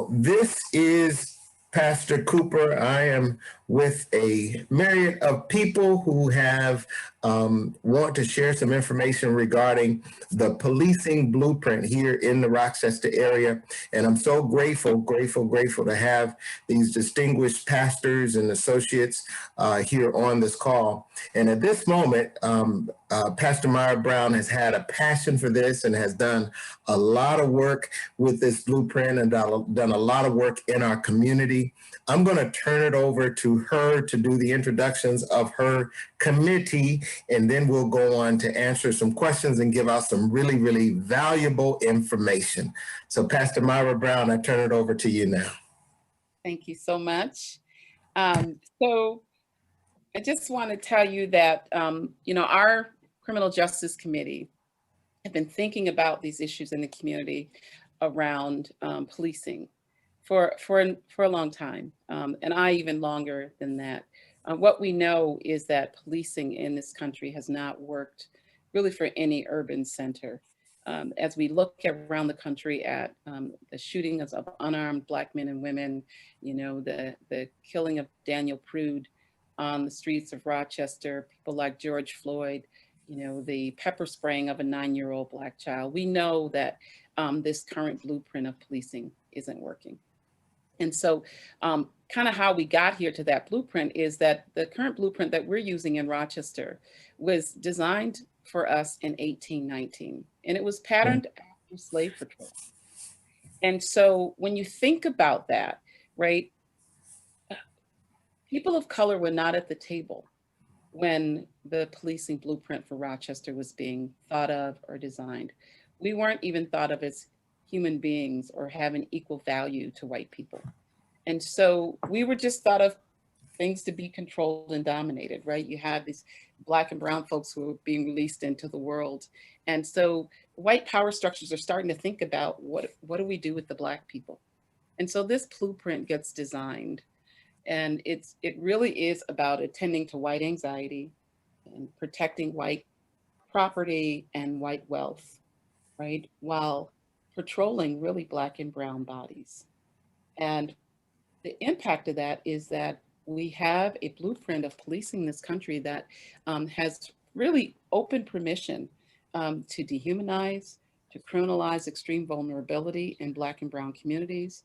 Well, this is Pastor Cooper. I am with a myriad of people who have want to share some information regarding the policing blueprint here in the Rochester area. And I'm so grateful to have these distinguished pastors and associates here on this call. And at this moment, Pastor Myra Brown has had a passion for this and has done a lot of work with this blueprint and done a lot of work in our community. I'm going to turn it over to her to do the introductions of her committee, and then we'll go on to answer some questions and give out some really, really valuable information. So Pastor Myra Brown, I turn it over to you now. Thank you so much. So I just want to tell you that, our Criminal Justice Committee have been thinking about these issues in the community around policing for a long time, and I even longer than that. What we know is that policing in this country has not worked really for any urban center. As we look around the country at the shootings of unarmed Black men and women, the killing of Daniel Prude on the streets of Rochester, people like George Floyd, the pepper spraying of a 9-year-old Black child, we know that this current blueprint of policing isn't working. And so kind of how we got here to that blueprint is that the current blueprint that we're using in Rochester was designed for us in 1819, and it was patterned after slave patrol. And so when you think about that, right, people of color were not at the table when the policing blueprint for Rochester was being thought of or designed. We weren't even thought of as human beings or having equal value to white people. And so we were just thought of things to be controlled and dominated, right? You have these Black and brown folks who are being released into the world. And so white power structures are starting to think about what do we do with the Black people? And so this blueprint gets designed, and it really is about attending to white anxiety and protecting white property and white wealth, right? While patrolling really Black and brown bodies. And the impact of that is that we have a blueprint of policing this country that has really open permission to dehumanize, to criminalize extreme vulnerability in Black and brown communities.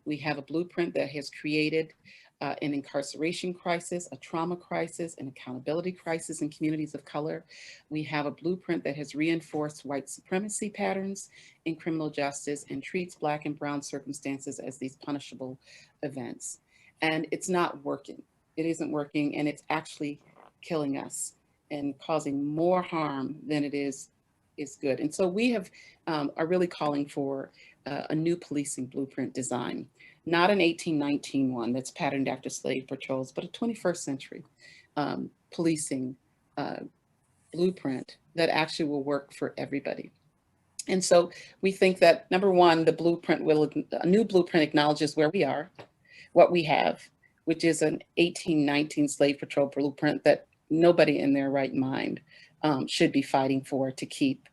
We have a blueprint that has created an incarceration crisis, a trauma crisis, an accountability crisis in communities of color. We have a blueprint that has reinforced white supremacy patterns in criminal justice and treats Black and brown circumstances as these punishable events. And it's not working. It isn't working, and it's actually killing us and causing more harm than it is good. And so we are really calling for a new policing blueprint design. Not an 1819 one that's patterned after slave patrols, but a 21st century policing blueprint that actually will work for everybody. And so we think that, number one, a new blueprint acknowledges where we are, what we have, which is an 1819 slave patrol blueprint that nobody in their right mind should be fighting for to keep.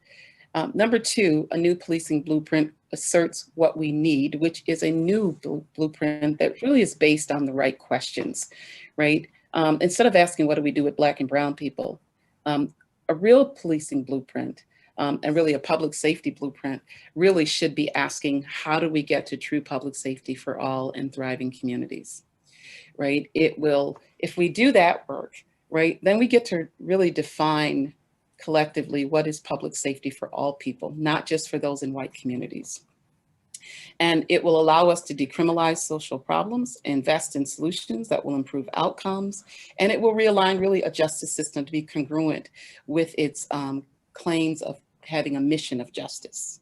Number two, a new policing blueprint asserts what we need, which is a new blueprint that really is based on the right questions, right? Instead of asking, what do we do with Black and brown people? A real policing blueprint and really a public safety blueprint really should be asking, how do we get to true public safety for all in thriving communities, right? If we do that work, right, then we get to really define collectively what is public safety for all people, not just for those in white communities. And it will allow us to decriminalize social problems, invest in solutions that will improve outcomes, and it will realign really a justice system to be congruent with its claims of having a mission of justice.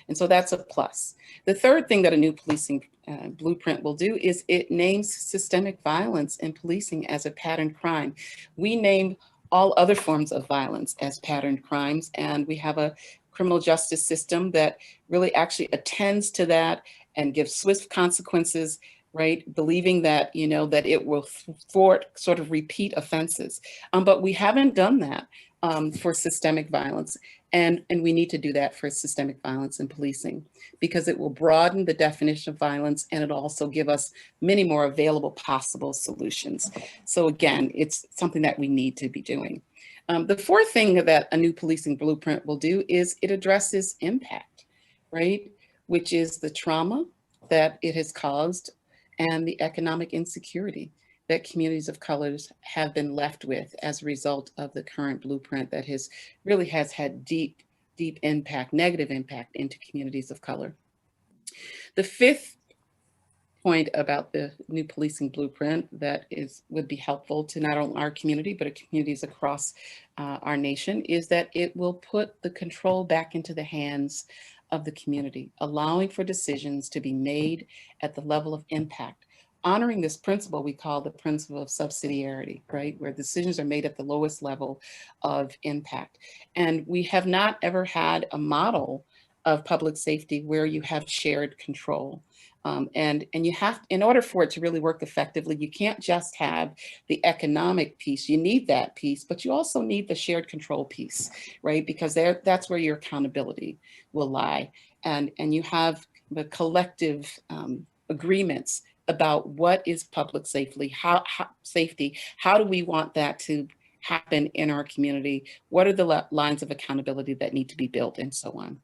And so that's a plus. The third thing that a new policing blueprint will do is it names systemic violence in policing as a patterned crime. We name all other forms of violence as patterned crimes, and we have a criminal justice system that really actually attends to that and gives swift consequences, right? Believing that, that it will thwart sort of repeat offenses. But we haven't done that for systemic violence. And we need to do that for systemic violence and policing, because it will broaden the definition of violence, and it'll also give us many more available possible solutions. So again, it's something that we need to be doing. The fourth thing that a new policing blueprint will do is it addresses impact, right? Which is the trauma that it has caused and the economic insecurity that communities of colors have been left with as a result of the current blueprint that really has had deep impact, negative impact into communities of color. The fifth point about the new policing blueprint that would be helpful to not only our community, but communities across our nation, is that it will put the control back into the hands of the community, allowing for decisions to be made at the level of impact, honoring this principle we call the principle of subsidiarity, right? Where decisions are made at the lowest level of impact. And we have not ever had a model of public safety where you have shared control. And you have, in order for it to really work effectively, you can't just have the economic piece. You need that piece, but you also need the shared control piece, right? Because that's where your accountability will lie. And you have the collective agreements about what is public safety, how do we want that to happen in our community? What are the lines of accountability that need to be built, and so on.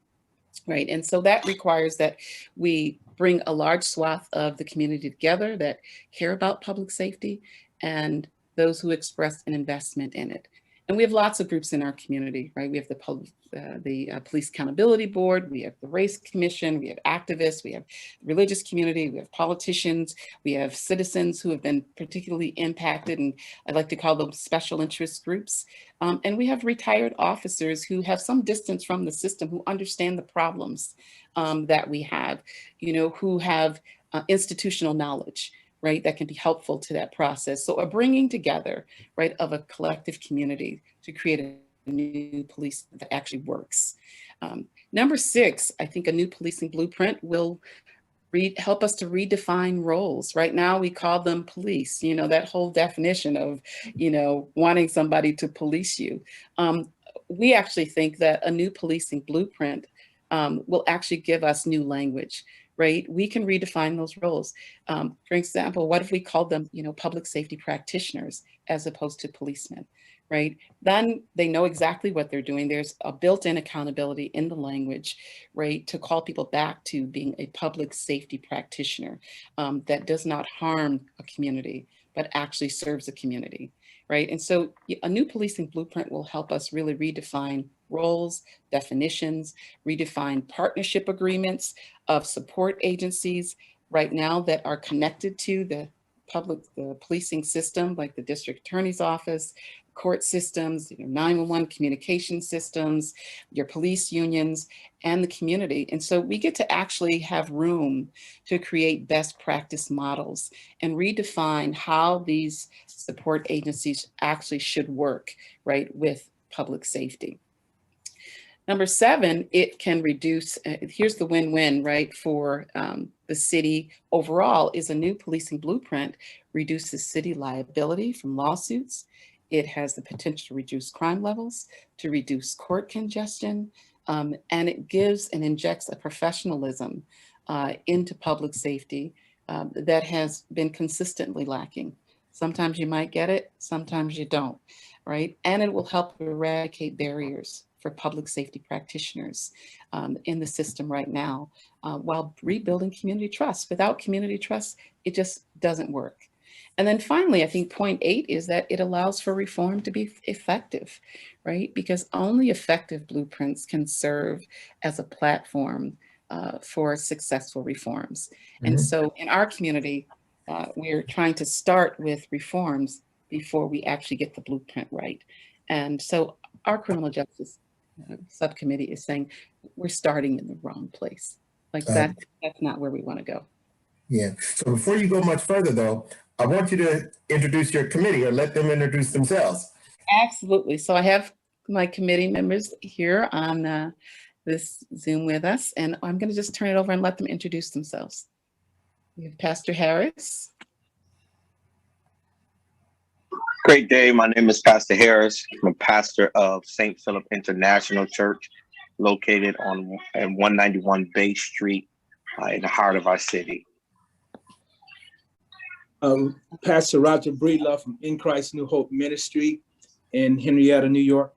Right. And so that requires that we bring a large swath of the community together that care about public safety and those who express an investment in it. And we have lots of groups in our community, right? We have the Police Accountability Board, we have the Race Commission, we have activists, we have religious community, we have politicians, we have citizens who have been particularly impacted, and I like to call them special interest groups. And we have retired officers who have some distance from the system, who understand the problems that we have, who have institutional knowledge, right, that can be helpful to that process. So a bringing together, right, of a collective community to create a new police that actually works. Number 6, I think a new policing blueprint will help us to redefine roles. Right now, we call them police, that whole definition of, wanting somebody to police you. We actually think that a new policing blueprint will actually give us new language, right? We can redefine those roles. For example, what if we called them, public safety practitioners as opposed to policemen, right? Then they know exactly what they're doing. There's a built-in accountability in the language, right, to call people back to being a public safety practitioner that does not harm a community, but actually serves a community, right? And so a new policing blueprint will help us really redefine roles, definitions, redefine partnership agreements of support agencies right now that are connected to the policing system, like the district attorney's office, court systems, 911 communication systems, your police unions, and the community. And so we get to actually have room to create best practice models and redefine how these support agencies actually should work, right, with public safety. Number 7, it can reduce, here's the win-win, right, for the city overall, is a new policing blueprint reduces city liability from lawsuits. It has the potential to reduce crime levels, to reduce court congestion, and it gives and injects a professionalism into public safety that has been consistently lacking. Sometimes you might get it, sometimes you don't, right? And it will help eradicate barriers for public safety practitioners in the system right now, while rebuilding community trust. Without community trust, it just doesn't work. And then finally, I think point 8 is that it allows for reform to be effective, right? Because only effective blueprints can serve as a platform for successful reforms. Mm-hmm. And so in our community, we're trying to start with reforms before we actually get the blueprint right. And so our criminal justice subcommittee is saying we're starting in the wrong place. Like that's not where we want to go. Yeah. So before you go much further, though, I want you to introduce your committee, or let them introduce themselves. Absolutely. So I have my committee members here on this Zoom with us, and I'm going to just turn it over and let them introduce themselves. We have Pastor Harris. Great day. My name is Pastor Harris. I'm a pastor of St. Philip International Church, located on 191 Bay Street in the heart of our city. Pastor Roger Breedlove from In Christ New Hope Ministry in Henrietta, New York.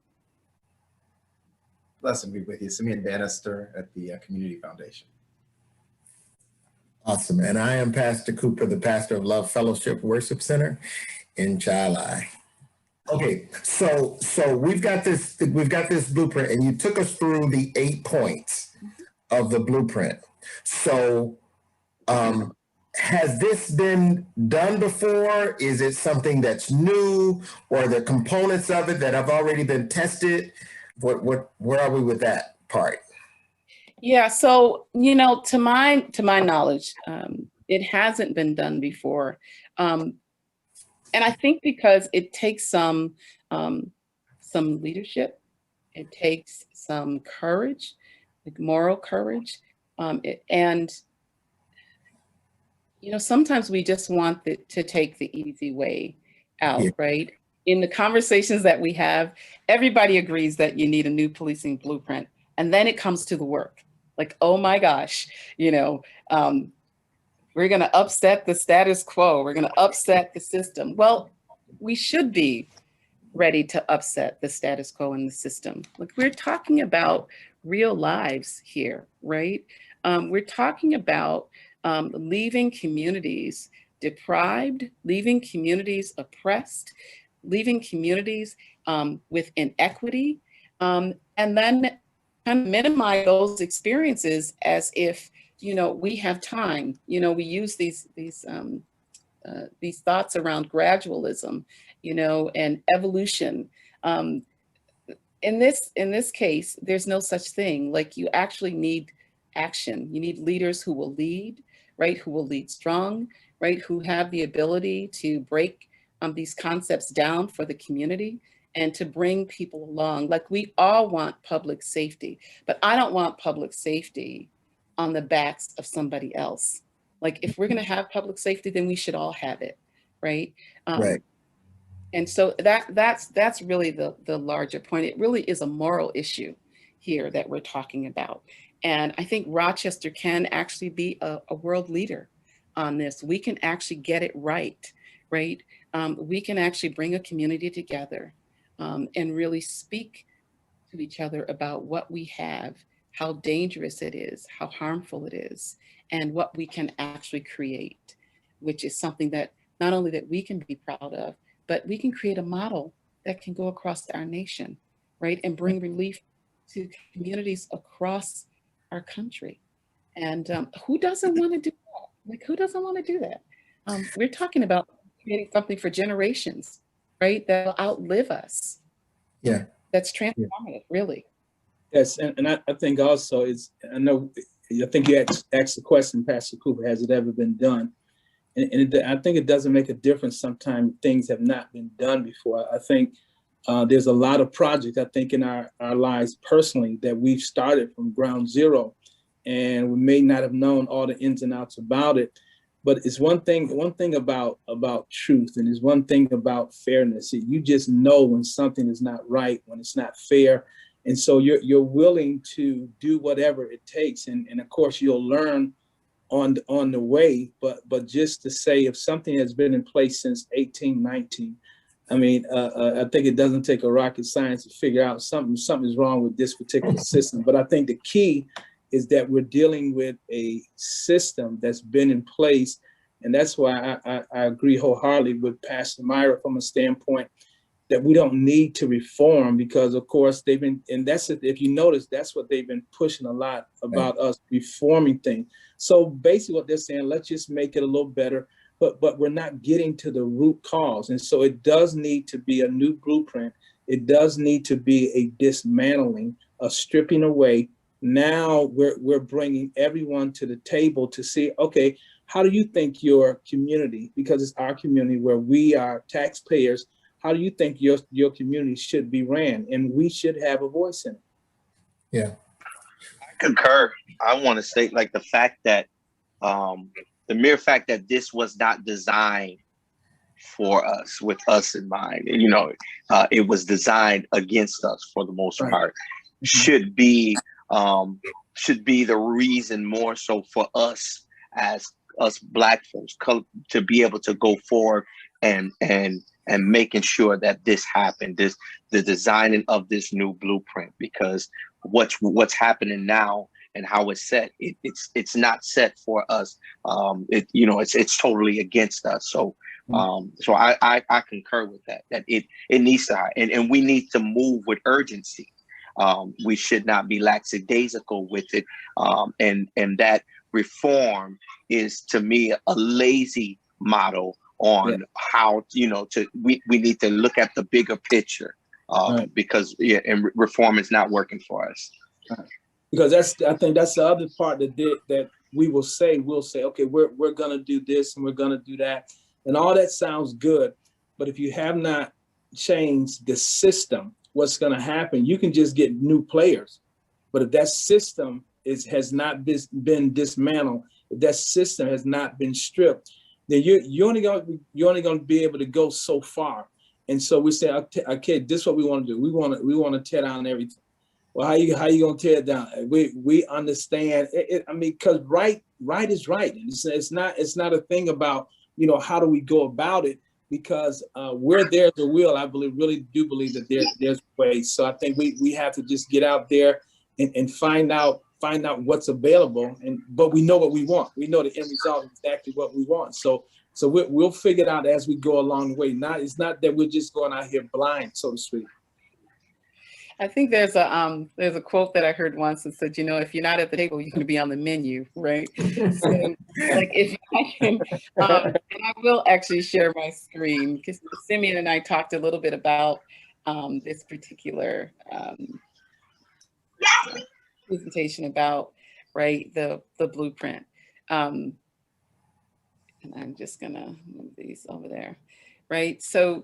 Blessed to be with you. Simeon Bannister at the Community Foundation. Awesome. And I am Pastor Cooper, the pastor of Love Fellowship Worship Center in Chilai. Okay, so we've got this blueprint, and you took us through the 8 points of the blueprint. So has this been done before? Is it something that's new, or are there components of it that have already been tested? Where are we with that part? Yeah, so to my knowledge, it hasn't been done before, and I think because it takes some leadership, it takes some courage, like moral courage, and sometimes we just want to take the easy way out, yeah. Right? In the conversations that we have, everybody agrees that you need a new policing blueprint, and then it comes to the work. Like, oh my gosh, we're going to upset the status quo. We're going to upset the system. Well, we should be ready to upset the status quo in the system. Like, we're talking about real lives here, right? We're talking about leaving communities deprived, leaving communities oppressed, leaving communities with inequity, and then kind of minimize those experiences as if we have time. We use these thoughts around gradualism, and evolution. In this case, there's no such thing. Like, you actually need action. You need leaders who will lead, right? Who will lead strong, right? Who have the ability to break these concepts down for the community and to bring people along. Like, we all want public safety, but I don't want public safety on the backs of somebody else. Like, if we're going to have public safety, then we should all have it, right? Right. And so that's really the larger point. It really is a moral issue here that we're talking about. And I think Rochester can actually be a world leader on this. We can actually get it right, right? We can actually bring a community together and really speak to each other about what we have, how dangerous it is, how harmful it is, and what we can actually create, which is something that not only that we can be proud of, but we can create a model that can go across our nation, right? And bring relief to communities across our country. And who doesn't want to do that? Like, who doesn't want to do that? We're talking about creating something for generations, right? That will outlive us. Yeah. That's transformative, really. Yes, and I think also I think you asked the question, Pastor Cooper, has it ever been done? And I think it doesn't make a difference sometimes things have not been done before. I think there's a lot of projects, I think, in our lives personally that we've started from ground zero, and we may not have known all the ins and outs about it. But it's one thing about truth, and it's one thing about fairness. You just know when something is not right, when it's not fair. And so you're willing to do whatever it takes. And of course, you'll learn on the way, but just to say, if something has been in place since 1819, I mean, I think it doesn't take a rocket science to figure out something's wrong with this particular system. But I think the key is that we're dealing with a system that's been in place. And that's why I agree wholeheartedly with Pastor Myra from a standpoint that we don't need to reform, because of course they've been, and that's it, if you notice, that's what they've been pushing a lot about, us reforming things. So basically what they're saying, let's just make it a little better, but we're not getting to the root cause. And so it does need to be a new blueprint. It does need to be a dismantling, a stripping away. Now we're bringing everyone to the table to see, okay, how do you think your community, because it's our community where we are taxpayers, how do you think your community should be ran? And we should have a voice in it. Yeah. I concur. I want to state, like, the fact that the mere fact that this was not designed for us, with us in mind. It was designed against us for the most part. Should be the reason more so for us as us Black folks to be able to go forward and making sure that this happened, the designing of this new blueprint, because what's happening now and how it's set, it's not set for us. It's totally against us. So I concur with that it needs to, and we need to move with urgency. We should not be lackadaisical with it. And that reform is, to me, a lazy model on how, we need to look at the bigger picture, because reform is not working for us. Because I think that's the other part that we will say, okay, we're gonna do this and we're gonna do that. And all that sounds good. But if you have not changed the system, what's gonna happen, you can just get new players. But if that system has not been dismantled, if that system has not been stripped, then you're only gonna be able to go so far. And so we say, okay, this is what we want to do. We want to tear down everything. Well, how you gonna tear it down? We understand it. I mean, because right is right. It's not a thing about, how do we go about it, because where there's a will, I really do believe that there's ways. So I think we have to just get out there and find out what's available, but we know what we want. We know the end result is exactly what we want. So we'll figure it out as we go along the way. It's not that we're just going out here blind, so to speak. I think there's a quote that I heard once that said, if you're not at the table, you're going to be on the menu, right? So, like, if I can, and I will actually share my screen, because Simeon and I talked a little bit about this particular presentation about, right, the blueprint. And I'm just gonna move these over there, right? So,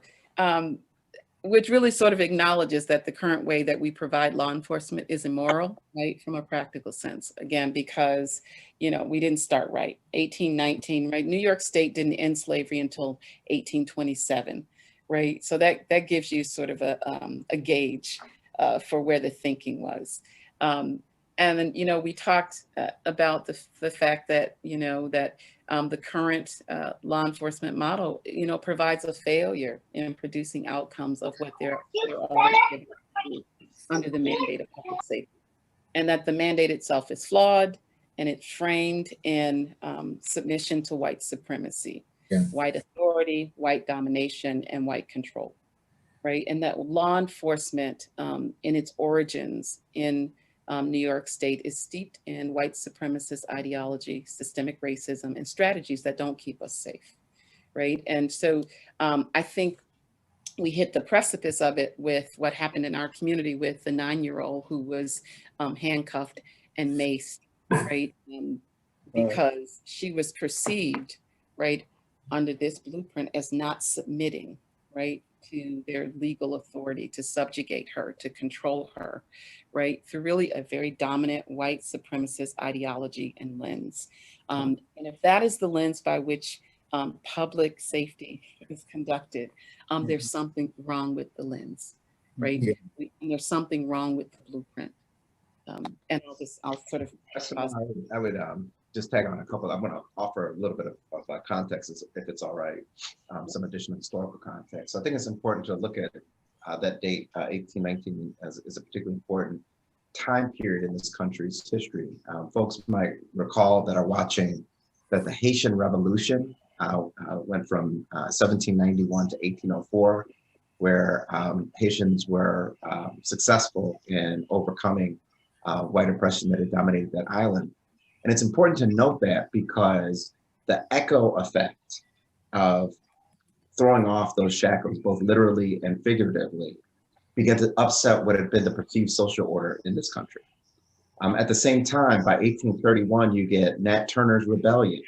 which really sort of acknowledges that the current way that we provide law enforcement is immoral, right, from a practical sense. Again, because, we didn't start right. 1819, right? New York State didn't end slavery until 1827, right? So that gives you sort of a gauge for where the thinking was. And then, we talked about the fact that, the current law enforcement model, provides a failure in producing outcomes of what they're under the mandate of public safety. And that the mandate itself is flawed, and it's framed in submission to white supremacy, white authority, white domination, and white control, right? And that law enforcement in its origins in New York State is steeped in white supremacist ideology, systemic racism, and strategies that don't keep us safe, right? And so I think we hit the precipice of it with what happened in our community with the 9-year-old who was handcuffed and maced, right? Because she was perceived, right, under this blueprint as not submitting, right, to their legal authority to subjugate her, to control her, right, through really a very dominant white supremacist ideology and lens. And if that is the lens by which public safety is conducted, there's something wrong with the lens, right? And there's something wrong with the blueprint. And I'll sort of. I would just tag on a couple. I'm going to offer a little bit of context, if it's all right, some additional historical context. So I think it's important to look at that date, 1819, as a particularly important time period in this country's history. Folks might recall that are watching that the Haitian Revolution went from 1791 to 1804, where Haitians were successful in overcoming white oppression that had dominated that island. And it's important to note that because the echo effect of throwing off those shackles, both literally and figuratively, began to upset what had been the perceived social order in this country. At the same time, by 1831, you get Nat Turner's Rebellion.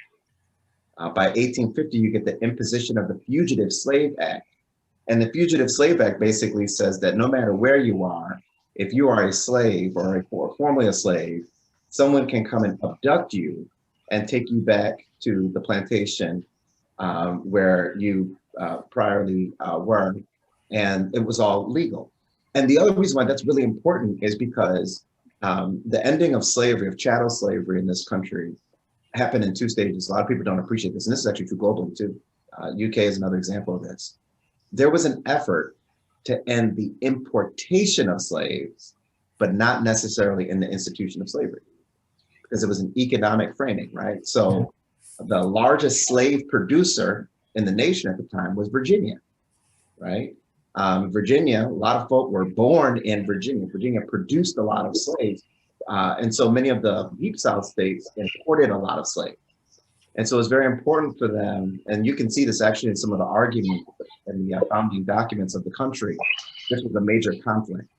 By 1850, you get the imposition of the Fugitive Slave Act. And the Fugitive Slave Act basically says that no matter where you are, if you are a slave or formerly a slave, someone can come and abduct you and take you back to the plantation where you priorly were, and it was all legal. And the other reason why that's really important is because the ending of slavery, of chattel slavery in this country, happened in 2 stages. A lot of people don't appreciate this, and this is actually true globally too. UK is another example of this. There was an effort to end the importation of slaves, but not necessarily in the institution of slavery, because it was an economic framing, right? So the largest slave producer in the nation at the time was Virginia, right? Virginia, a lot of folk were born in Virginia. Virginia produced a lot of slaves. And so many of the Deep South states imported a lot of slaves. And so it's very important for them. And you can see this actually in some of the arguments and the founding documents of the country. This was a major conflict.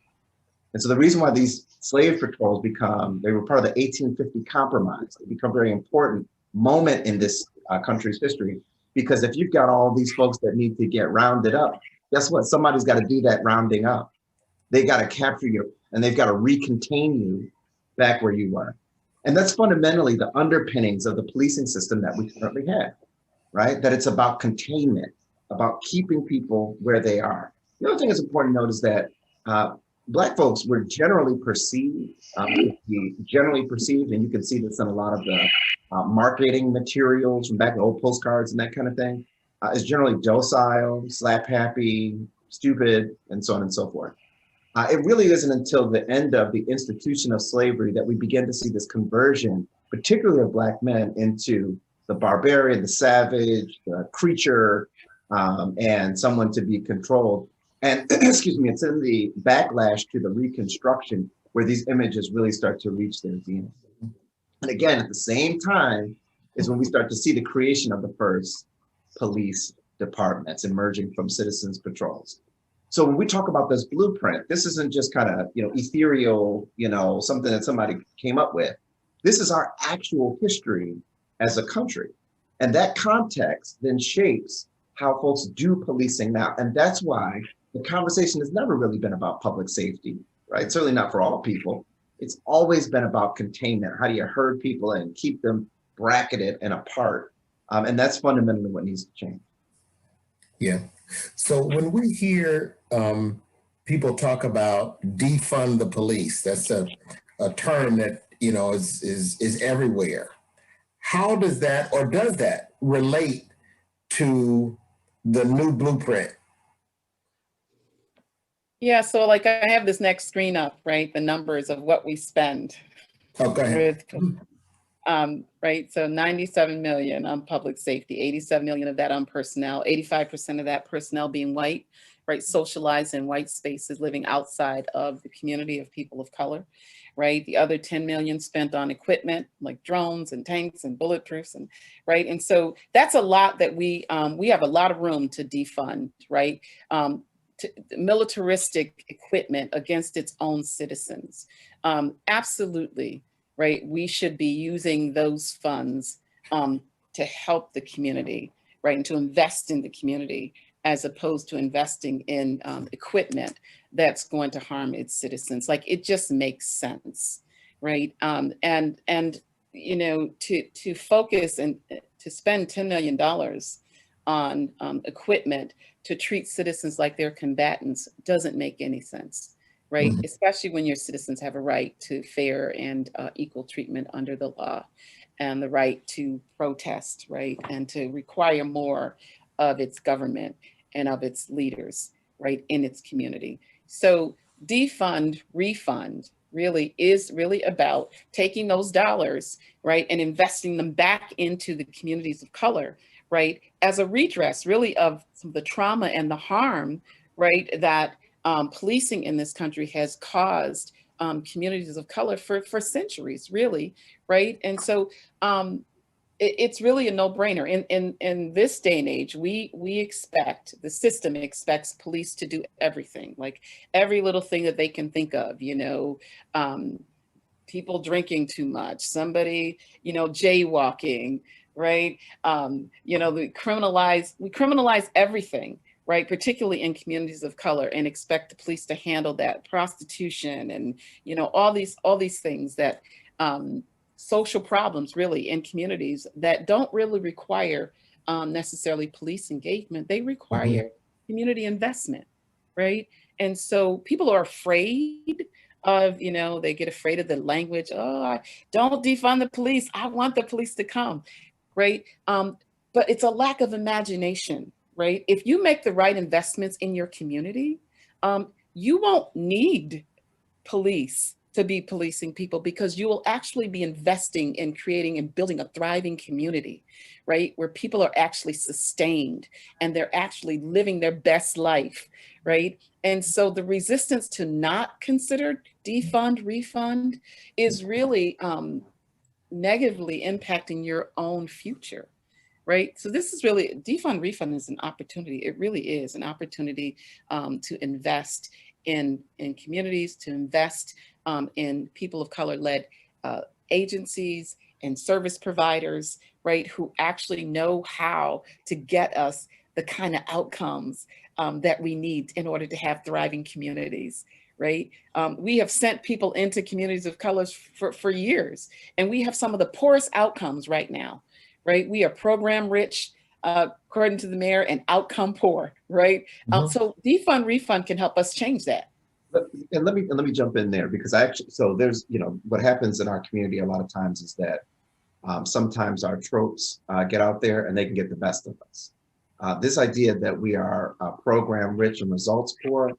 And so the reason why these slave patrols they were part of the 1850 Compromise. They become a very important moment in this country's history, because if you've got all these folks that need to get rounded up, guess what? Somebody's got to do that rounding up. They got to capture you, and they've got to recontain you back where you were. And that's fundamentally the underpinnings of the policing system that we currently have, right? That it's about containment, about keeping people where they are. The other thing that's important to note is that Black folks were generally perceived, and you can see this in a lot of the marketing materials from back in old postcards and that kind of thing, is generally docile, slap happy, stupid, and so on and so forth. It really isn't until the end of the institution of slavery that we begin to see this conversion, particularly of Black men, into the barbarian, the savage, the creature, and someone to be controlled. And excuse me, it's in the backlash to the Reconstruction where these images really start to reach their zenith. And again, at the same time is when we start to see the creation of the first police departments emerging from citizens patrols. So when we talk about this blueprint, this isn't just kind of, ethereal, something that somebody came up with. This is our actual history as a country. And that context then shapes how folks do policing now. And that's why the conversation has never really been about public safety, right? Certainly not for all people. It's always been about containment. How do you herd people and keep them bracketed and apart? And that's fundamentally what needs to change. Yeah. So when we hear people talk about defund the police, that's a term that is everywhere. How does that, or does that relate to the new blueprint? Yeah, so like I have this next screen up, right? The numbers of what we spend. Oh, go ahead. Right, so 97 million on public safety, 87 million of that on personnel, 85% of that personnel being white, right? Socialized in white spaces, living outside of the community of people of color, right? The other 10 million spent on equipment like drones and tanks and bulletproofs, and right. And so that's a lot that we have a lot of room to defund, right? To militaristic equipment against its own citizens. Absolutely, right? We should be using those funds to help the community, right? And to invest in the community, as opposed to investing in equipment that's going to harm its citizens. Like, it just makes sense, right? And to focus and to spend $10 million on equipment to treat citizens like they're combatants doesn't make any sense, right? Mm-hmm. Especially when your citizens have a right to fair and equal treatment under the law, and the right to protest, right? And to require more of its government and of its leaders, right, in its community. So defund, refund really is about taking those dollars, right, and investing them back into the communities of color, right, as a redress really of some of the trauma and the harm, right, that policing in this country has caused communities of color for centuries, really, right? And so it's really a no-brainer. In this day and age, we expect, the system expects police to do everything, like every little thing that they can think of, people drinking too much, somebody, jaywalking, right? We criminalize everything, right? Particularly in communities of color, and expect the police to handle that. Prostitution and, all these things that, social problems really in communities that don't really require necessarily police engagement. They require community investment, right? And so people are afraid of, they get afraid of the language. Oh, don't defund the police. I want the police to come, right? But it's a lack of imagination, right? If you make the right investments in your community, you won't need police to be policing people, because you will actually be investing in creating and building a thriving community, right? Where people are actually sustained and they're actually living their best life, right? And so the resistance to not consider defund, refund is really negatively impacting your own future, right? So this is really, defund, refund is an opportunity. It really is an opportunity to invest in communities, to invest in people of color-led agencies and service providers, right, who actually know how to get us the kind of outcomes that we need in order to have thriving communities, right? We have sent people into communities of colors for years, and we have some of the poorest outcomes right now, right? We are program rich, according to the mayor, and outcome poor, right? So defund, refund can help us change that. And let me jump in there, because so there's, what happens in our community a lot of times is that sometimes our tropes get out there and they can get the best of us. This idea that we are program rich and results poor,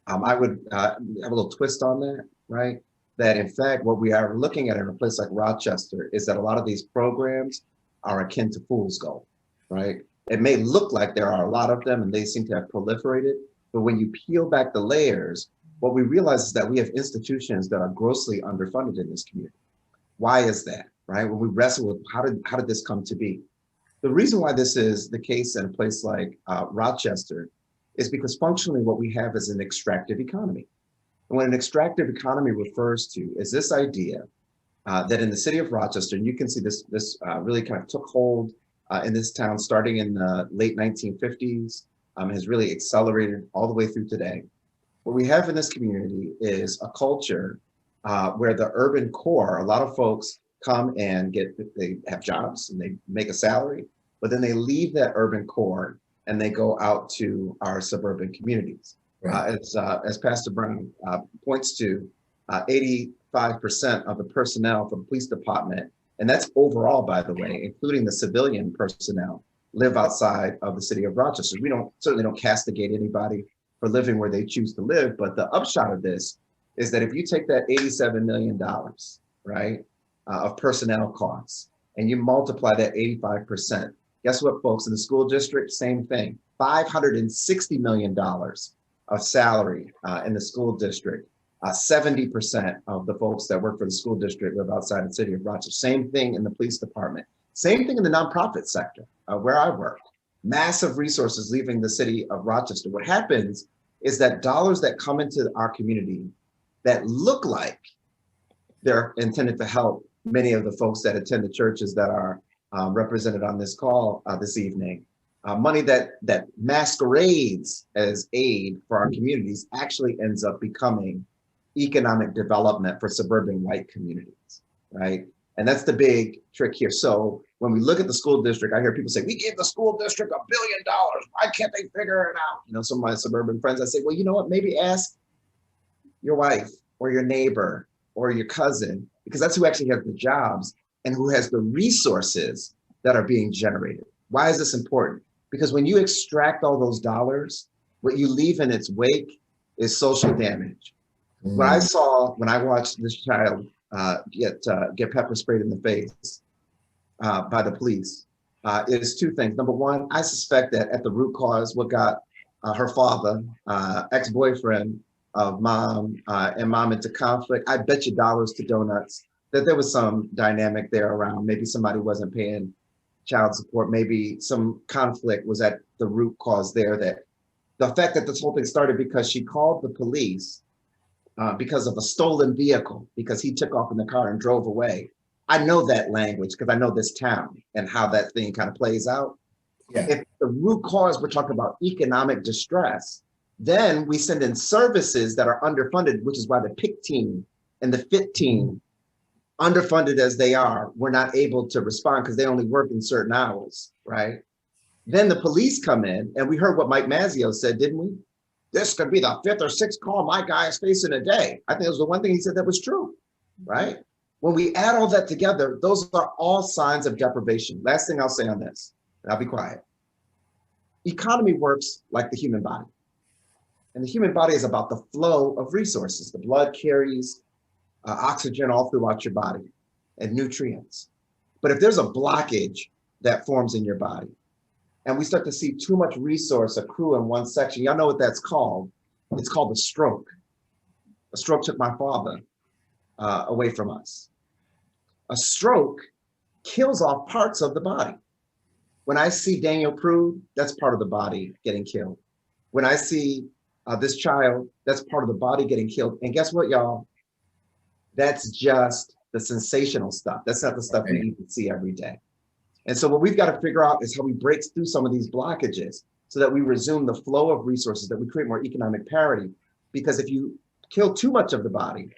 I would have a little twist on that, right? That in fact, what we are looking at in a place like Rochester is that a lot of these programs are akin to fool's gold, right? It may look like there are a lot of them and they seem to have proliferated, but when you peel back the layers, what we realize is that we have institutions that are grossly underfunded in this community. Why is that, right? When we wrestle with how did this come to be? The reason why this is the case in a place like Rochester is because functionally what we have is an extractive economy. And what an extractive economy refers to is this idea that in the city of Rochester, and you can see this really kind of took hold in this town starting in the late 1950s, has really accelerated all the way through today. What we have in this community is a culture where the urban core, a lot of folks come and they have jobs and they make a salary, but then they leave that urban core and they go out to our suburban communities. Right. As Pastor Brown points to, 85% of the personnel for the police department, and that's overall, by the way, including the civilian personnel, live outside of the city of Rochester. We certainly don't castigate anybody for living where they choose to live, but the upshot of this is that if you take that $87 million, right, of personnel costs, and you multiply that 85%, guess what, folks, in the school district, same thing, $560 million of salary in the school district. 70% of the folks that work for the school district live outside the city of Rochester. Same thing in the police department. Same thing in the nonprofit sector, where I work. Massive resources leaving the city of Rochester. What happens is that dollars that come into our community that look like they're intended to help many of the folks that attend the churches that are represented on this call this evening, money that masquerades as aid for our communities actually ends up becoming economic development for suburban white communities, right? And that's the big trick here. So when we look at the school district, I hear people say, we gave the school district $1 billion. Why can't they figure it out? Some of my suburban friends, I say, well, you know what? Maybe ask your wife or your neighbor or your cousin, because that's who actually has the jobs and who has the resources that are being generated. Why is this important? Because when you extract all those dollars, what you leave in its wake is social damage. What I saw when I watched this child get pepper sprayed in the face by the police is two things. Number one, I suspect that at the root cause, what got her father, ex-boyfriend of mom, and mom into conflict, I bet you dollars to donuts that there was some dynamic there around. Maybe somebody wasn't paying child support. Maybe some conflict was at the root cause there. That the fact that this whole thing started because she called the police because of a stolen vehicle, because he took off in the car and drove away. I know that language because I know this town and how that thing kind of plays out. Yeah. If the root cause, we're talking about economic distress, then we send in services that are underfunded, which is why the PIC team and the FIT team, underfunded as they are, we're not able to respond because they only work in certain hours, right? Then the police come in, and we heard what Mike Mazzio said, didn't we? This could be the 5th or 6th call my guy is facing a day. I think it was the one thing he said that was true, right? When we add all that together, those are all signs of deprivation. Last thing I'll say on this, and I'll be quiet. Economy works like the human body. And the human body is about the flow of resources. The blood carries oxygen all throughout your body and nutrients. But if there's a blockage that forms in your body, and we start to see too much resource accrue in one section, y'all know what that's called. It's called a stroke. A stroke took my father away from us. A stroke kills off parts of the body. When I see Daniel Prude, that's part of the body getting killed. When I see this child, that's part of the body getting killed. And guess what, y'all? That's just the sensational stuff. That's not the stuff we need to see every day. And so what we've got to figure out is how we break through some of these blockages so that we resume the flow of resources, that we create more economic parity. Because if you kill too much of the body,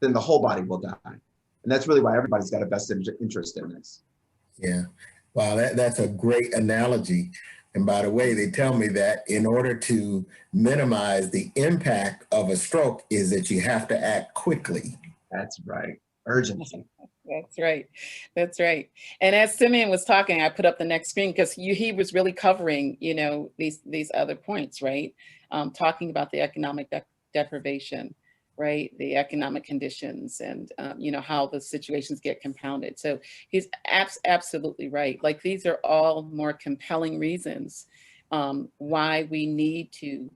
then the whole body will die. And that's really why everybody's got a vested interest in this. Yeah. Wow, that's a great analogy. And by the way, they tell me that in order to minimize the impact of a stroke is that you have to act quickly. That's right. Urgency. That's right. That's right. And as Simeon was talking, I put up the next screen because he was really covering, you know, these other points, right? Talking about the economic deprivation, right? The economic conditions and, you know, how the situations get compounded. So he's absolutely right. Like, these are all more compelling reasons why we need to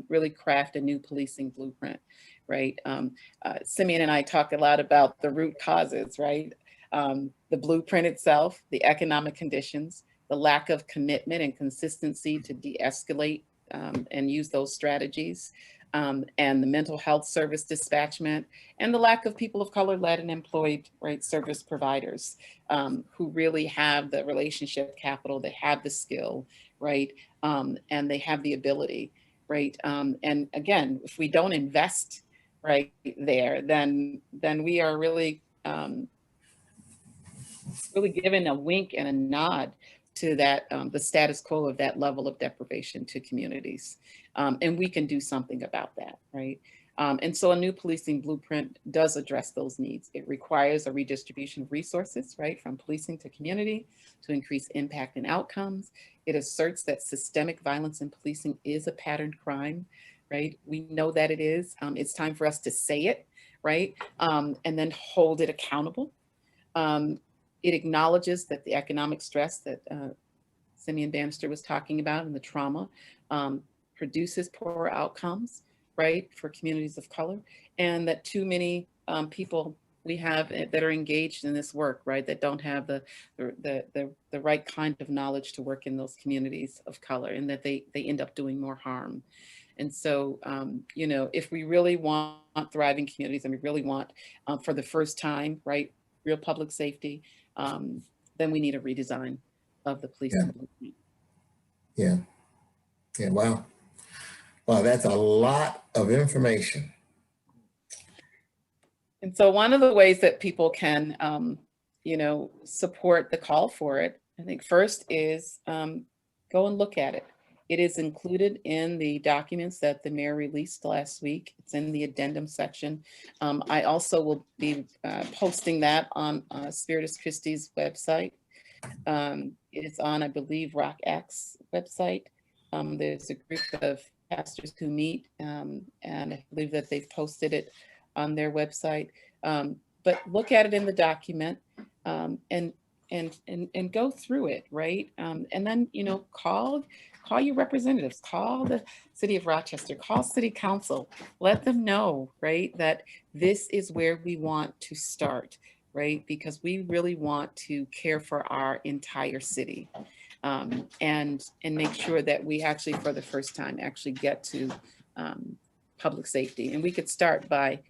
really craft a new policing blueprint, right? Simeon and I talk a lot about the root causes, right? The blueprint itself, the economic conditions, the lack of commitment and consistency to de-escalate and use those strategies, and the mental health service dispatchment, and the lack of people of color led and employed, right, service providers who really have the relationship capital, they have the skill, right, and they have the ability, right. And again, if we don't invest right there, then we are really really given a wink and a nod to that, the status quo of that level of deprivation to communities. And we can do something about that, right? And so a new policing blueprint does address those needs. It requires a redistribution of resources, right, from policing to community to increase impact and outcomes. It asserts that systemic violence in policing is a patterned crime, right? We know that it is. It's time for us to say it, right? And then hold it accountable. It acknowledges that the economic stress that Simeon Bannister was talking about and the trauma produces poor outcomes, right, for communities of color, and that too many people we have that are engaged in this work, right, that don't have the right kind of knowledge to work in those communities of color, and that they end up doing more harm. And so, you know, if we really want thriving communities, and we really want, for the first time, right, real public safety, then we need a redesign of the policing blueprint. Yeah. Yeah. Wow. Wow. That's a lot of information. And so one of the ways that people can, you know, support the call for it, I think first is go and look at it. It is included in the documents that the mayor released last week. It's in the addendum section. I also will be posting that on Spiritus Christi's website. It is on, I believe, RockX website. There's a group of pastors who meet, and I believe that they've posted it on their website. But look at it in the document and go through it, right? And then, you know, call your representatives, call the city of Rochester, call city council, let them know, right, that this is where we want to start, right? Because we really want to care for our entire city, and make sure that we actually, for the first time, actually get to public safety. And we could start by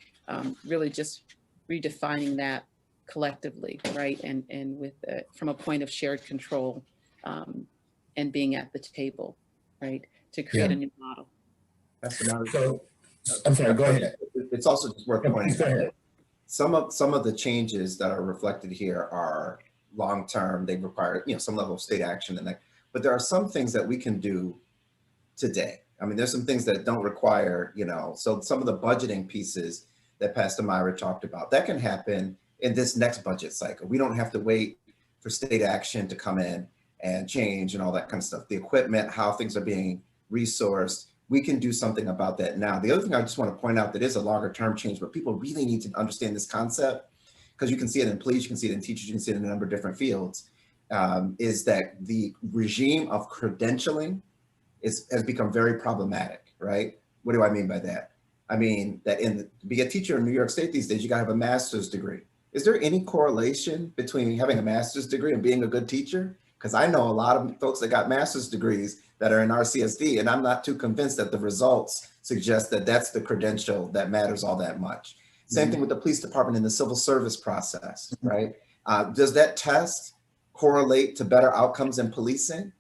really just redefining that collectively, right? And with from a point of shared control, and being at the table, right, to create a new model. That's another. So, I'm sorry, go ahead. It's also just worth pointing Go out ahead. that some of the changes that are reflected here are long-term. They require, you know, some level of state action, and but there are some things that we can do today. I mean, there's some things that don't require, so some of the budgeting pieces that Pastor Myra talked about, that can happen in this next budget cycle. We don't have to wait for state action to come in and change and all that kind of stuff. The equipment, how things are being resourced, we can do something about that now. The other thing I just want to point out that is a longer term change, but people really need to understand this concept, because you can see it in police, you can see it in teachers, you can see it in a number of different fields, is that the regime of credentialing has become very problematic, right? What do I mean by that? I mean that to be a teacher in New York State these days, you gotta have a master's degree. Is there any correlation between having a master's degree and being a good teacher? Because I know a lot of folks that got master's degrees that are in RCSD, and I'm not too convinced that the results suggest that that's the credential that matters all that much. Same thing with the police department in the civil service process, right? Does that test correlate to better outcomes in policing?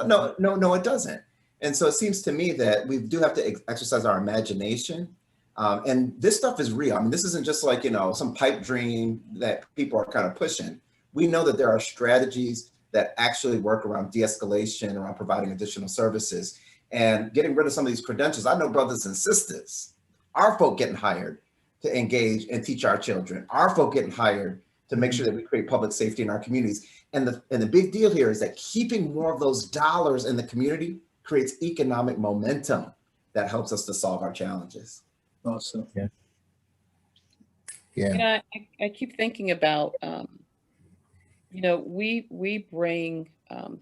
No, it doesn't. And so it seems to me that we do have to exercise our imagination. And this stuff is real. I mean, this isn't just like, some pipe dream that people are kind of pushing. We know that there are strategies that actually work around de-escalation, around providing additional services and getting rid of some of these credentials. I know brothers and sisters, our folk getting hired to engage and teach our children, our folk getting hired to make sure that we create public safety in our communities. And the big deal here is that keeping more of those dollars in the community creates economic momentum that helps us to solve our challenges. Awesome. Yeah. I keep thinking about, we bring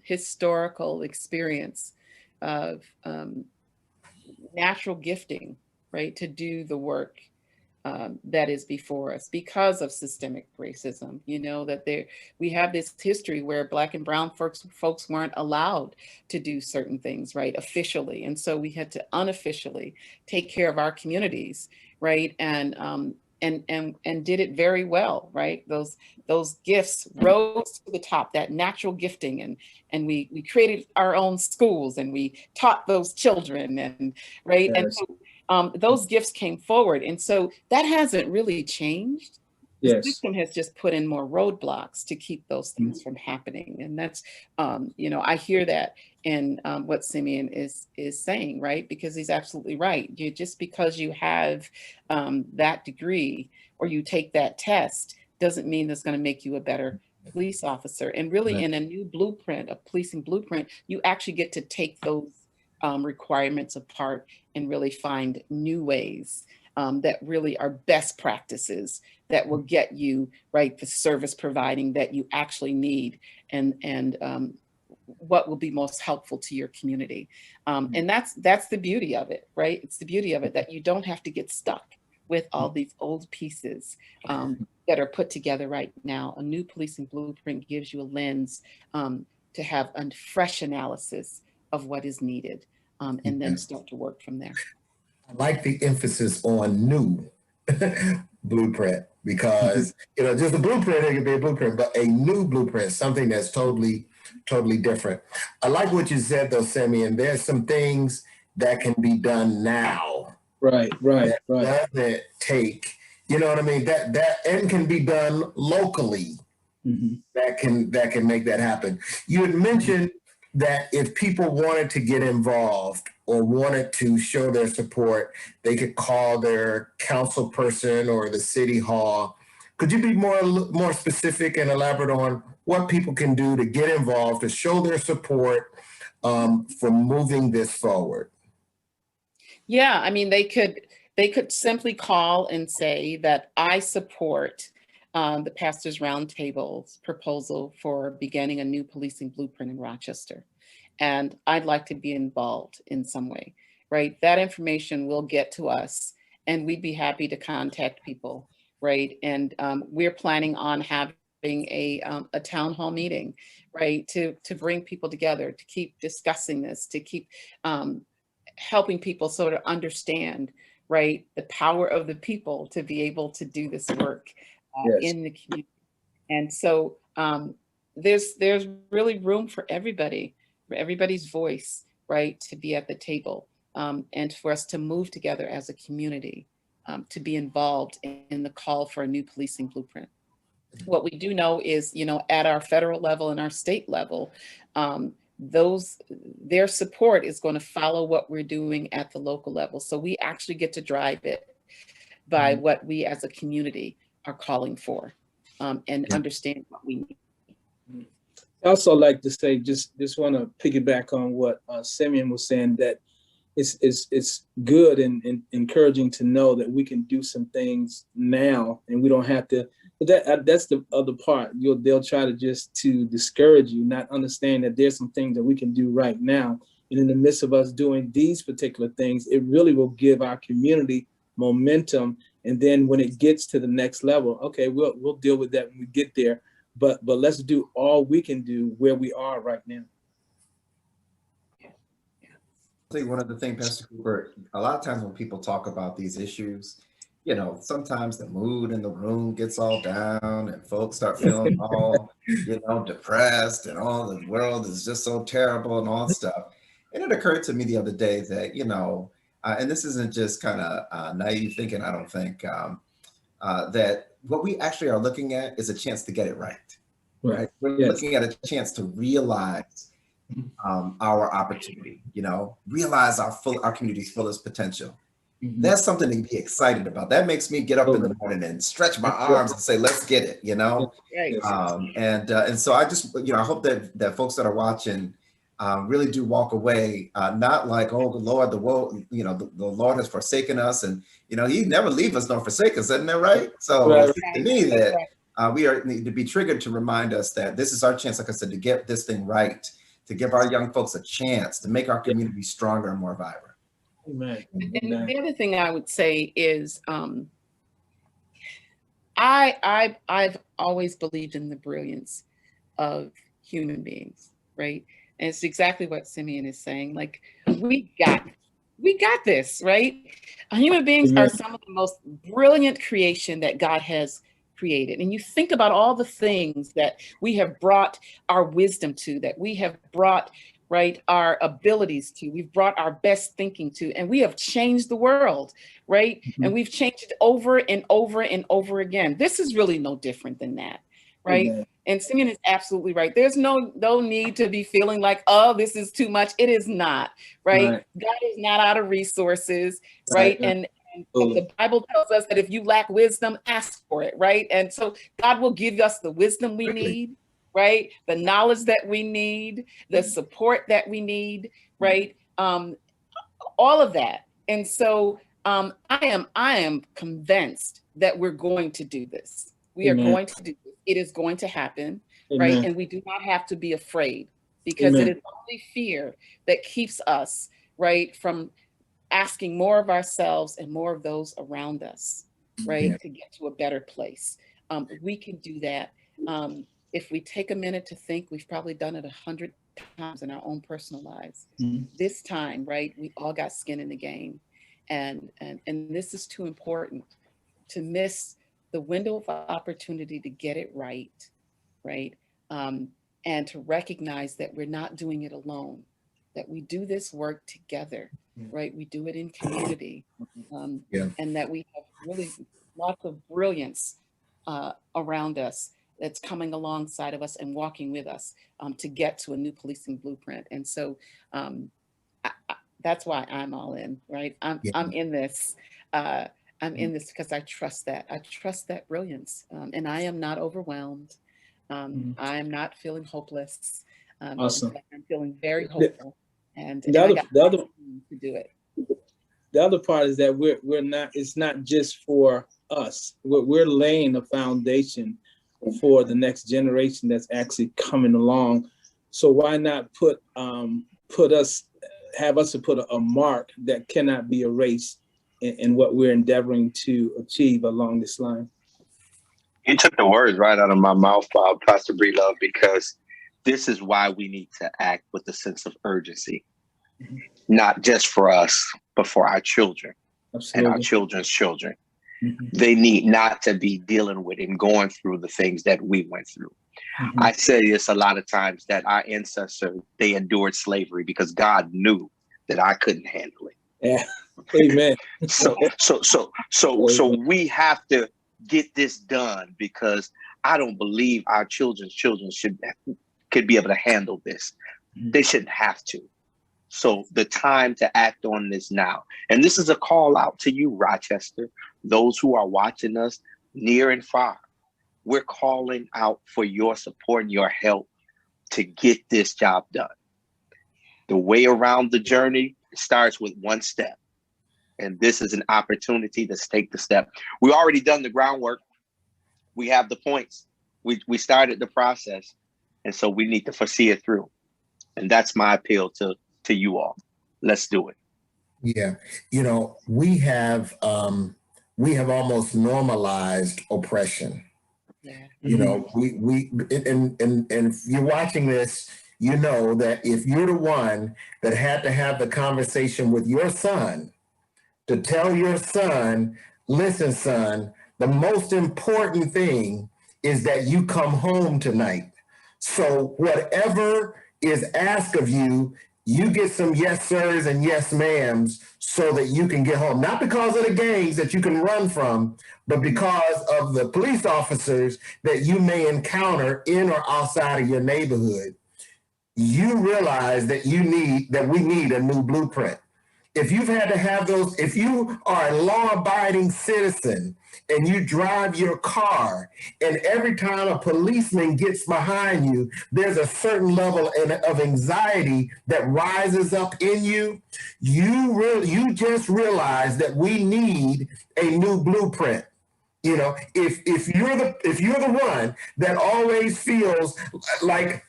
historical experience of natural gifting, right, to do the work that is before us because of systemic racism. That we have this history where Black and brown folks weren't allowed to do certain things, right, officially, and so we had to unofficially take care of our communities, right, and did it very well, right. Those gifts rose to the top, that natural gifting, and we created our own schools and we taught those children, and right. Yes. And so those gifts came forward. And so that hasn't really changed. Yes. The system has just put in more roadblocks to keep those things from happening. And that's, I hear that in what Simeon is saying, right? Because he's absolutely right. Just because you have that degree or you take that test doesn't mean that's going to make you a better police officer. And really, right, in a new blueprint, a policing blueprint, you actually get to take those requirements apart and really find new ways that really are best practices that will get you, right, the service providing that you actually need, and what will be most helpful to your community. And that's the beauty of it, right? It's the beauty of it that you don't have to get stuck with all these old pieces that are put together right now. A new policing blueprint gives you a lens to have a fresh analysis of what is needed, and then start to work from there. I like the emphasis on new blueprint, because just a blueprint, it could be a blueprint, but a new blueprint, something that's totally different. I like what you said though, Simeon. There's some things that can be done now. Right. That doesn't take, you know what I mean? That and can be done locally. That can make that happen. You had mentioned that if people wanted to get involved or wanted to show their support, they could call their council person or the city hall. Could you be more specific and elaborate on what people can do to get involved, to show their support for moving this forward? Yeah, I mean, they could simply call and say that I support the Pastors Roundtable's proposal for beginning a new policing blueprint in Rochester, and I'd like to be involved in some way, right? That information will get to us, and we'd be happy to contact people, right? And we're planning on having a town hall meeting, right, to bring people together, to keep discussing this, to keep helping people sort of understand, right, the power of the people to be able to do this work in the community. And so there's really room for everybody, for everybody's voice, right, to be at the table, and for us to move together as a community, to be involved in the call for a new policing blueprint. What we do know is, at our federal level and our state level, their support is going to follow what we're doing at the local level. So we actually get to drive it by what we as a community are calling for, and understand what we need. I also like to say, just want to piggyback on what Simeon was saying, that it's good and encouraging to know that we can do some things now, and we don't have to. But that's the other part. They'll try to discourage you, not understand that there's some things that we can do right now. And in the midst of us doing these particular things, it really will give our community momentum. And then when it gets to the next level, okay, we'll deal with that when we get there. But let's do all we can do where we are right now. I think one of the things, Pastor Cooper, a lot of times when people talk about these issues, you know, sometimes the mood in the room gets all down and folks start feeling all, you know, depressed, and all the world is just so terrible and all stuff. And it occurred to me the other day that, you know, and this isn't just kind of naive thinking, I don't think, that what we actually are looking at is a chance to get it right. Right? We're looking at a chance to realize our opportunity, you know, realize our community's fullest potential. That's something to be excited about. That makes me get up in the morning and stretch my arms and say, let's get it, you know? And so I just, you know, I hope that folks that are watching really do walk away, not like, oh, the Lord, the world, you know, the Lord has forsaken us, and, you know, he never leave us nor forsake us, isn't that right? So to me that we need to be triggered to remind us that this is our chance, like I said, to get this thing right, to give our young folks a chance to make our community stronger and more vibrant. Amen. And the other thing I would say is, I've always believed in the brilliance of human beings, right? And it's exactly what Simeon is saying. Like, we got this, right? Human beings are some of the most brilliant creation that God has created. And you think about all the things that we have brought our wisdom to, that we have brought, right, our abilities to, we've brought our best thinking to, and we have changed the world, right? And we've changed it over and over and over again. This is really no different than that, right? And Simeon is absolutely right. There's no need to be feeling like, oh, this is too much. It is not, right? God is not out of resources, right? And the Bible tells us that if you lack wisdom, ask for it, right? And so God will give us the wisdom we need, right? The knowledge that we need, the support that we need, right? All of that. And so I am convinced that we're going to do this. We are going to do this. It is going to happen, right? And we do not have to be afraid, because it is only fear that keeps us, right, from asking more of ourselves and more of those around us, right, to get to a better place. We can do that. If we take a minute to think, we've probably done it 100 times in our own personal lives. This time, right, we all got skin in the game. And this is too important to miss the window of opportunity to get it right, right? And to recognize that we're not doing it alone, that we do this work together, right? We do it in community, and that we have really lots of brilliance around us that's coming alongside of us and walking with us to get to a new policing blueprint. And so that's why I'm all in, right? I'm in this. I'm in this because I trust that. I trust that brilliance, and I am not overwhelmed. I am not feeling hopeless. Awesome. I'm feeling very hopeful, and the other to do it. The other part is that we're not. It's not just for us. We're laying a foundation for the next generation that's actually coming along. So why not have us to put a mark that cannot be erased in what we're endeavoring to achieve along this line? You took the words right out of my mouth, Pastor Breelove, because this is why we need to act with a sense of urgency, not just for us, but for our children and our children's children. They need not to be dealing with and going through the things that we went through. I say this a lot of times, that our ancestors, they endured slavery because God knew that I couldn't handle it. Yeah. Amen. So we have to get this done, because I don't believe our children's children could be able to handle this. They shouldn't have to. So the time to act on this now. And this is a call out to you, Rochester, those who are watching us near and far. We're calling out for your support and your help to get this job done. The way around the journey starts with one step. And this is an opportunity to take the step. We already done the groundwork. We have the points. We started the process. And so we need to foresee it through. And that's my appeal to you all. Let's do it. Yeah. You know, we have almost normalized oppression. Yeah. You know, and if you're watching this, you know that if you're the one that had to have the conversation with your son to tell your son, listen, son, the most important thing is that you come home tonight. So whatever is asked of you, you get some yes sirs and yes ma'ams so that you can get home. Not because of the gangs that you can run from, but because of the police officers that you may encounter in or outside of your neighborhood. You realize that we need a new blueprint. If you've had to have those, if you are a law-abiding citizen and you drive your car, and every time a policeman gets behind you, there's a certain level of anxiety that rises up in you, you just realize that we need a new blueprint. You know, if you're the one that always feels like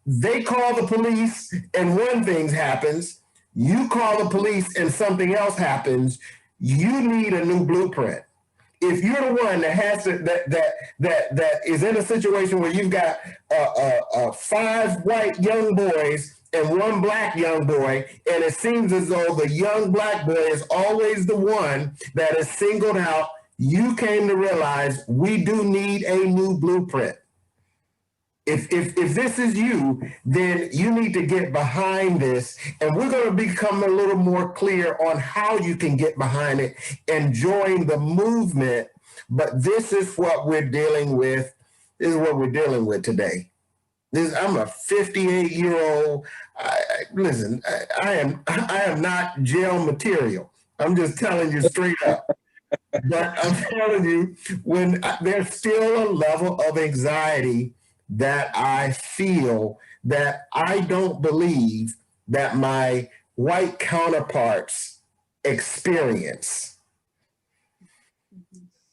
they call the police and one thing happens, you call the police and something else happens, you need a new blueprint. If you're the one that has to that is in a situation where you've got 5 white young boys and 1 black young boy, and it seems as though the young black boy is always the one that is singled out, you came to realize we do need a new blueprint. If this is you, then you need to get behind this, and we're going to become a little more clear on how you can get behind it and join the movement. But this is what we're dealing with. This is what we're dealing with today. I'm a 58-year-old. Listen, I am not jail material. I'm just telling you straight up. But I'm telling you, when there's still a level of anxiety that I feel that I don't believe that my white counterparts experience.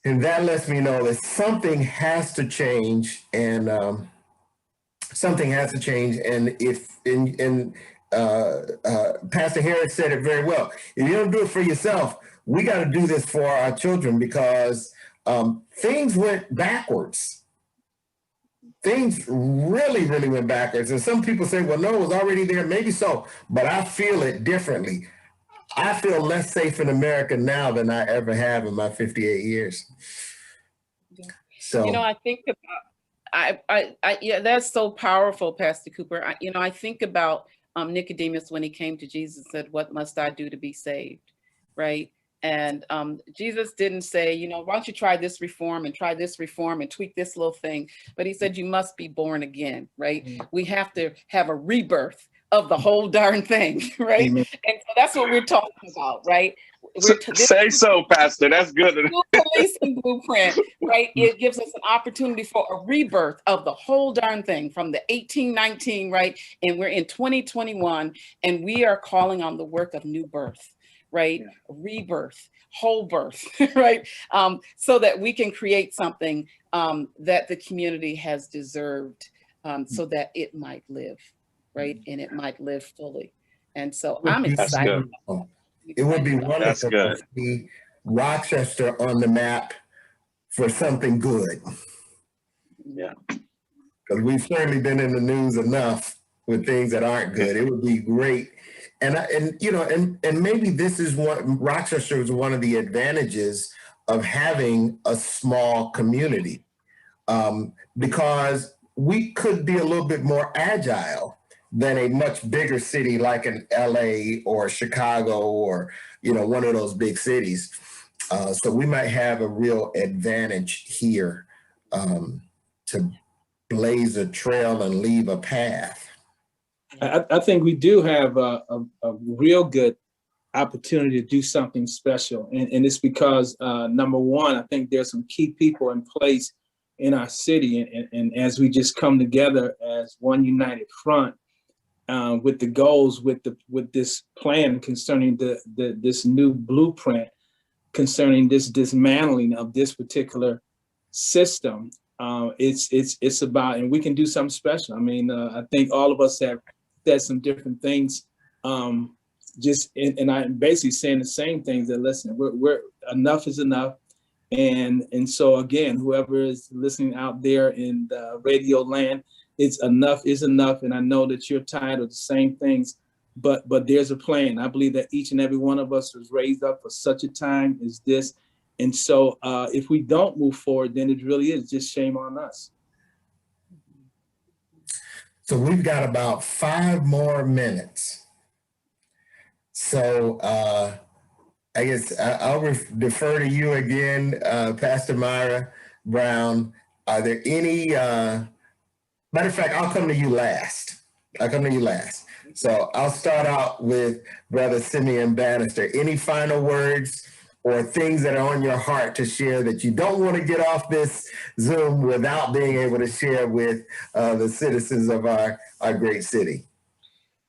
And that lets me know that something has to change, and something has to change. And Pastor Harris said it very well. If you don't do it for yourself, we got to do this for our children, because things went backwards. Things really, really went backwards. And some people say, well, no, it was already there. Maybe so, but I feel it differently. I feel less safe in America now than I ever have in my 58 years. So, you know, I think about, yeah, that's so powerful, Pastor Cooper. I think about Nicodemus when he came to Jesus and said, what must I do to be saved? Right. And Jesus didn't say, why don't you try this reform and tweak this little thing. But he said, you must be born again, right? Mm-hmm. We have to have a rebirth of the whole darn thing, right? Mm-hmm. And so that's what we're talking about, right? Say so, Pastor. That's good. Policing blueprint, right? It gives us an opportunity for a rebirth of the whole darn thing from the 1819, right? And we're in 2021, and we are calling on the work of new birth. Right? Yeah. Rebirth, whole birth, right? So that we can create something that the community has deserved, so that it might live, right? And it might live fully. And so I'm excited. It would be wonderful to see Rochester on the map for something good. Yeah. Because we've certainly been in the news enough with things that aren't good. It would be great. And maybe this is Rochester is one of the advantages of having a small community, because we could be a little bit more agile than a much bigger city like in LA or Chicago or, one of those big cities. So we might have a real advantage here to blaze a trail and leave a path. I think we do have a real good opportunity to do something special. And it's because, number one, I think there's some key people in place in our city. And as we just come together as one united front with the goals, with this plan concerning this new blueprint, concerning this dismantling of this particular system, it's about, and we can do something special. I mean, I think all of us have said some different things, and I'm basically saying the same things, that listen, we're enough is enough. And so again, whoever is listening out there in the radio land, it's enough is enough. And I know that you're tired of the same things, but there's a plan. I believe that each and every one of us was raised up for such a time as this. And so if we don't move forward, then it really is just shame on us. So we've got about 5 more minutes. So I guess I'll defer to you again, Pastor Myra Brown. Are there any, matter of fact, I'll come to you last. So I'll start out with Brother Simeon Bannister. Any final words or things that are on your heart to share that you don't want to get off this Zoom without being able to share with the citizens of our great city?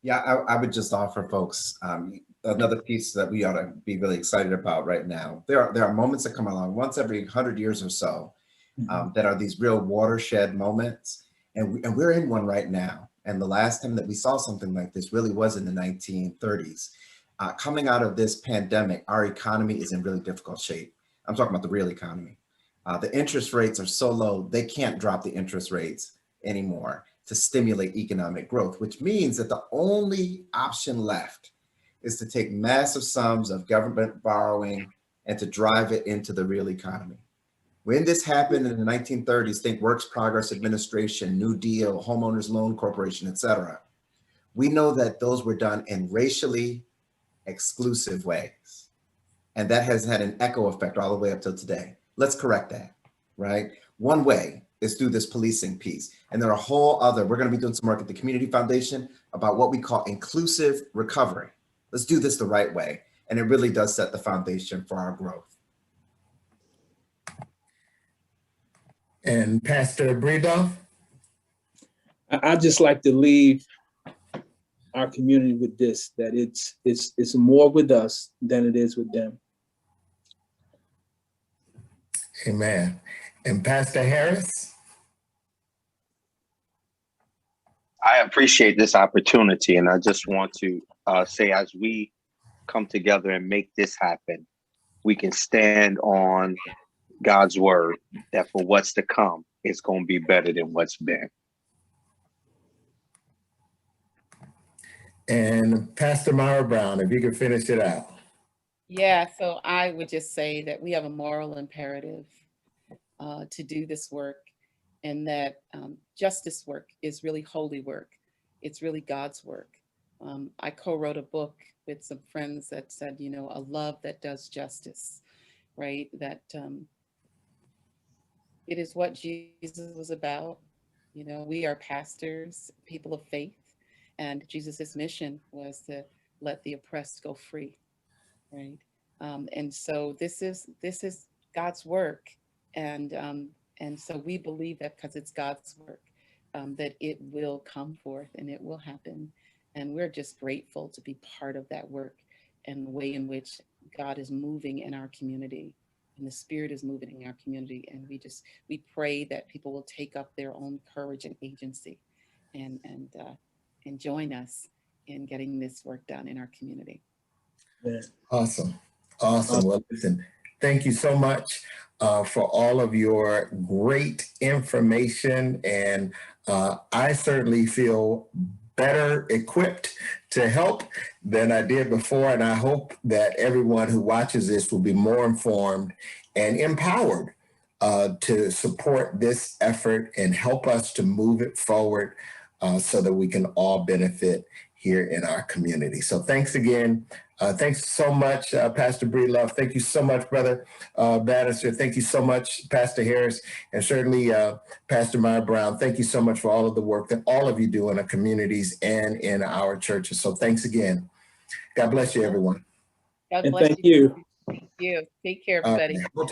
Yeah, I would just offer folks another piece that we ought to be really excited about right now. There are moments that come along once every 100 years or so that are these real watershed moments, and we're in one right now. And the last time that we saw something like this really was in the 1930s. Coming out of this pandemic, our economy is in really difficult shape. I'm talking about the real economy. The interest rates are so low, they can't drop the interest rates anymore to stimulate economic growth, which means that the only option left is to take massive sums of government borrowing and to drive it into the real economy. When this happened in the 1930s, think Works Progress Administration, New Deal, Homeowners Loan Corporation, et cetera. We know that those were done in racially exclusive ways. And that has had an echo effect all the way up till today. Let's correct that, right? One way is through this policing piece. And there are a whole other, we're going to be doing some work at the Community Foundation about what we call inclusive recovery. Let's do this the right way. And it really does set the foundation for our growth. And Pastor Bredoff? I'd just like to leave our community with this, that it's more with us than it is with them. Amen. And Pastor Harris? I appreciate this opportunity, and I just want to say, as we come together and make this happen, we can stand on God's word that for what's to come, it's going to be better than what's been. And Pastor Myra Brown, if you could finish it out. Yeah, so I would just say that we have a moral imperative to do this work, and that justice work is really holy work. It's really God's work. I co-wrote a book with some friends that said, you know, a love that does justice, right? That it is what Jesus was about. You know, we are pastors, people of faith, and Jesus's mission was to let the oppressed go free, right? And so this is God's work, and so we believe that because it's God's work, that it will come forth and it will happen, and we're just grateful to be part of that work and the way in which God is moving in our community, and the Spirit is moving in our community, and we pray that people will take up their own courage and agency, and join us in getting this work done in our community. Yeah. Awesome. Well, listen, thank you so much for all of your great information. And I certainly feel better equipped to help than I did before. And I hope that everyone who watches this will be more informed and empowered to support this effort and help us to move it forward so that we can all benefit here in our community. So thanks again, Thanks so much, Pastor Breedlove. Thank you so much, Brother Bannister. Thank you so much, Pastor Harris, and certainly Pastor Meyer Brown. Thank you so much for all of the work that all of you do in our communities and in our churches. So thanks again. God bless you, everyone. God And bless thank you. Thank you. Take care, everybody. We'll